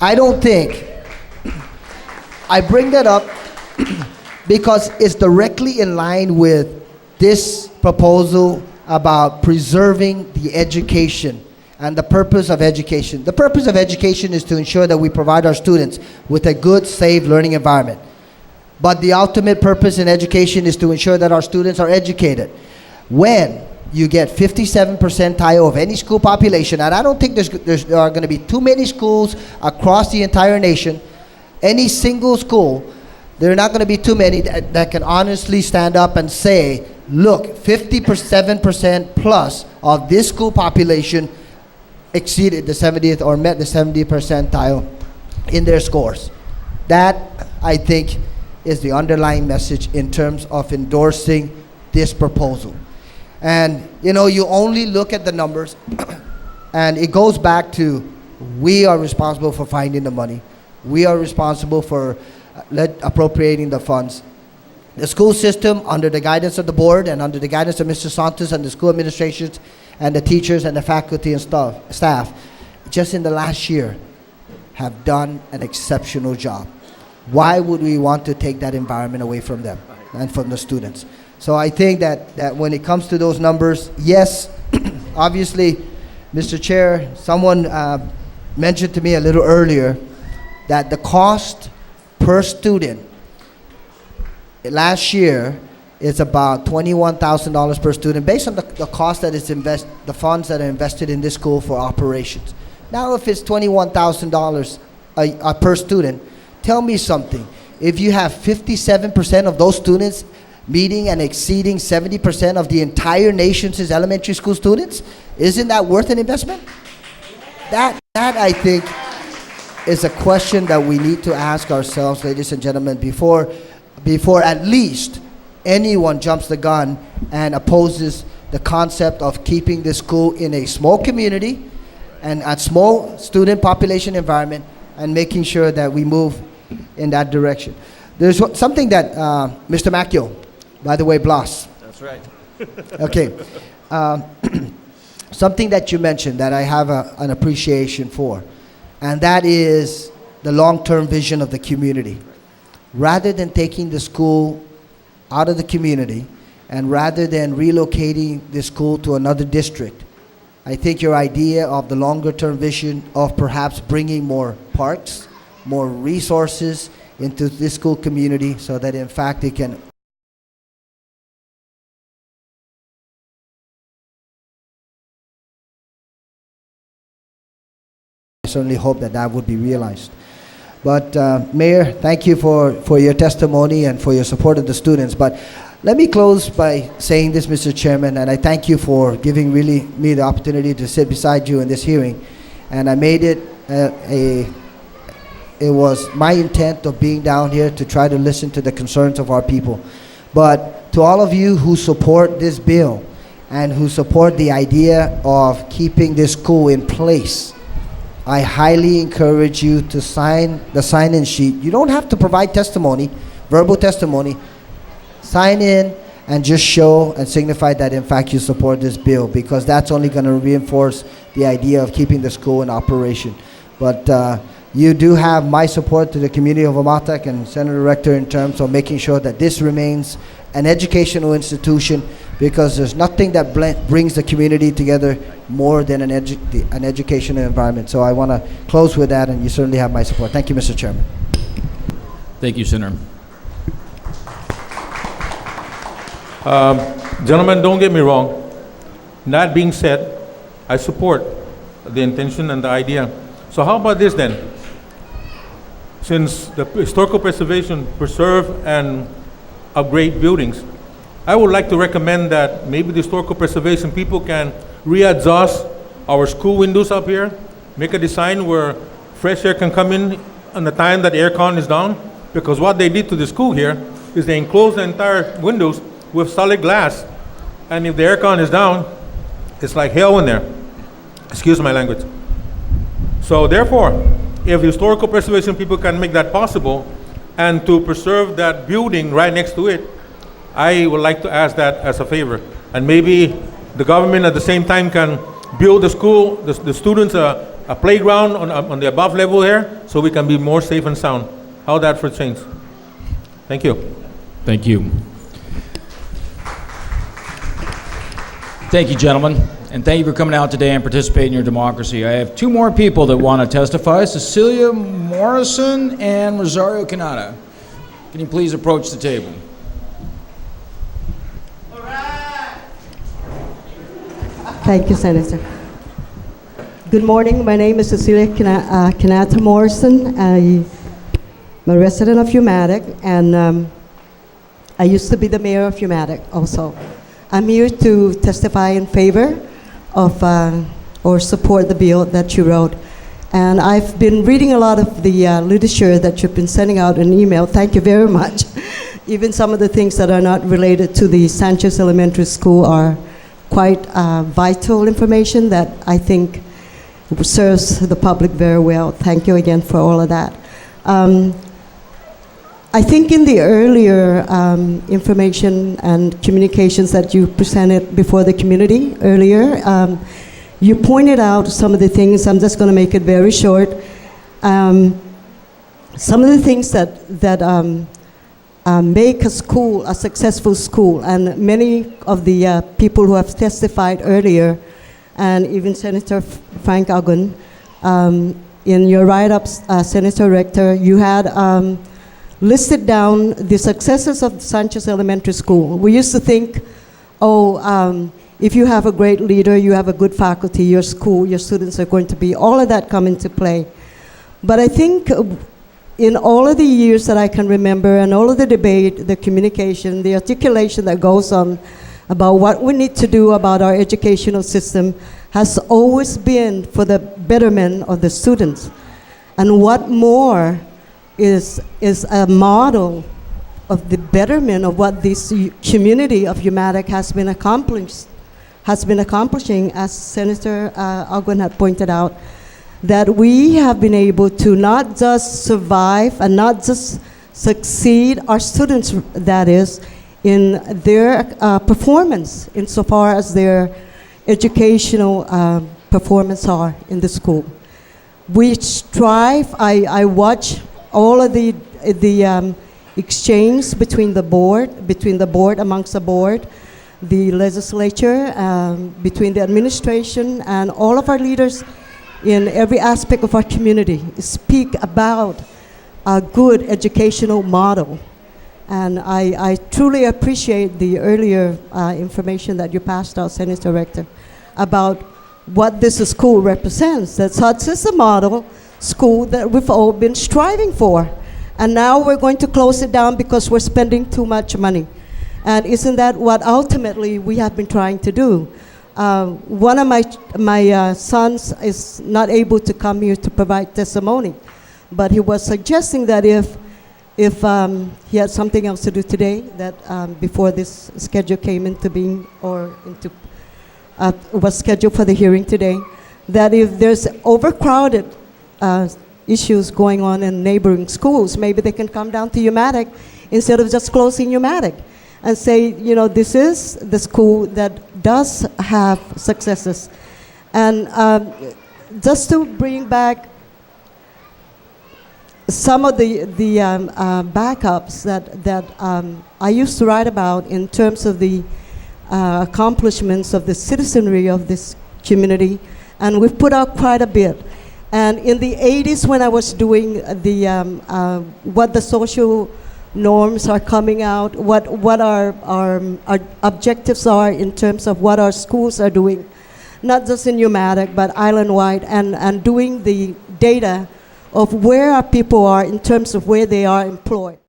I don't think, I bring that up because it's directly in line with this proposal about preserving the education and the purpose of education. The purpose of education is to ensure that we provide our students with a good, safe learning environment. But the ultimate purpose in education is to ensure that our students are educated. When you get 57th percentile of any school population, and I don't think there are going to be too many schools across the entire nation, any single school, there are not going to be too many that can honestly stand up and say, look, 57% plus of this school population exceeded the 70th or met the 70th percentile in their scores. That, I think, is the underlying message in terms of endorsing this proposal. And you only look at the numbers and it goes back to we are responsible for finding the money. We are responsible for appropriating the funds. The school system, under the guidance of the board and under the guidance of Mr. Santos and the school administrations and the teachers and the faculty and staff, just in the last year, have done an exceptional job. Why would we want to take that environment away from them and from the students? So I think that when it comes to those numbers, yes, obviously, Mr. Chair, someone mentioned to me a little earlier that the cost per student last year is about $21,000 per student based on the cost that is the funds that are invested in this school for operations. Now, if it's $21,000 per student, tell me something. If you have 57% of those students meeting and exceeding 70% of the entire nation's elementary school students, isn't that worth an investment? That I think is a question that we need to ask ourselves, ladies and gentlemen, before at least anyone jumps the gun and opposes the concept of keeping the school in a small community and a small student population environment and making sure that we move in that direction. There's something that Mr. Macchio, by the way, Blas. That's right. Okay. Something that you mentioned that I have an appreciation for, and that is the long-term vision of the community. Rather than taking the school out of the community and rather than relocating the school to another district, I think your idea of the longer-term vision of perhaps bringing more parks, more resources into this school community so that in fact it can I certainly hope that would be realized. But Mayor, thank you for your testimony and for your support of the students. But let me close by saying this, Mr. Chairman, and I thank you for giving me the opportunity to sit beside you in this hearing. And I made it it was my intent of being down here to try to listen to the concerns of our people. But to all of you who support this bill and who support the idea of keeping this school in place, I highly encourage you to sign the sign-in sheet. You don't have to provide testimony, verbal testimony. Sign in and just show and signify that in fact you support this bill, because that's only going to reinforce the idea of keeping the school in operation. But you do have my support to the community of Amatec and Senator Rector in terms of making sure that this remains an educational institution, because there's nothing that brings the community together more than an educational environment. So I want to close with that, and you certainly have my support. Thank you, Mr. Chairman. Thank you, Senator. Gentlemen, don't get me wrong. That being said, I support the intention and the idea. So how about this then? Since the historical preservation preserve and upgrade buildings, I would like to recommend that maybe the historical preservation people can readjust our school windows up here, make a design where fresh air can come in on the time that the aircon is down, because what they did to the school here is they enclosed the entire windows with solid glass, and if the aircon is down, it's like hell in there. Excuse my language. So therefore, if the historical preservation people can make that possible, and to preserve that building right next to it, I would like to ask that as a favor. And maybe the government at the same time can build the school, the students a a playground on the above level here, so we can be more safe and sound. How that for change? Thank you. Thank you. Thank you, gentlemen, and thank you for coming out today and participating in your democracy. I have two more people that want to testify, Cecilia Morrison and Rosario Canada. Can you please approach the table? Thank you, Senator. Good morning. My name is Cecilia Canata Morrison. I'm a resident of Humatic, and I used to be the mayor of Humatic also. I'm here to testify in favor of or support the bill that you wrote. And I've been reading a lot of the literature that you've been sending out in email. Thank you very much. Even some of the things that are not related to the Sanchez Elementary School are quite vital information that I think serves the public very well. Thank you again for all of that. I think in the earlier information and communications that you presented before the community earlier, you pointed out some of the things. I'm just going to make it very short. Some of the things that make a school a successful school, and many of the people who have testified earlier, and even Senator Frank Agun, in your write-ups, Senator Rector, you had listed down the successes of Sanchez Elementary School. We used to think, if you have a great leader, you have a good faculty, your school, your students are going to be, all of that come into play. But I think in all of the years that I can remember, and all of the debate, the communication, the articulation that goes on about what we need to do about our educational system has always been for the betterment of the students. And what more is a model of the betterment of what this community of Humatic has been accomplishing, as Senator Agun had pointed out, that we have been able to not just survive and not just succeed, our students, that is, in their performance insofar as their educational performance are in the school. We strive, I watch all of the exchange between the board amongst the board, the legislature, between the administration, and all of our leaders in every aspect of our community speak about a good educational model. And I truly appreciate the earlier information that you passed out, Senator Rector, about what this school represents. That such is a model school that we've all been striving for. And now we're going to close it down because we're spending too much money. And isn't that what ultimately we have been trying to do? One of my sons is not able to come here to provide testimony, but he was suggesting that if he had something else to do today, that before this schedule came into being, or was scheduled for the hearing today, that if there's overcrowded issues going on in neighboring schools, maybe they can come down to Humatic instead of just closing Humatic, and say, this is the school that does have successes. And just to bring back some of the backups that I used to write about in terms of the accomplishments of the citizenry of this community, and we've put out quite a bit. And in the 80s, when I was doing what the social norms are coming out, what our objectives are in terms of what our schools are doing, not just in Humatic, but island-wide, and doing the data of where our people are in terms of where they are employed.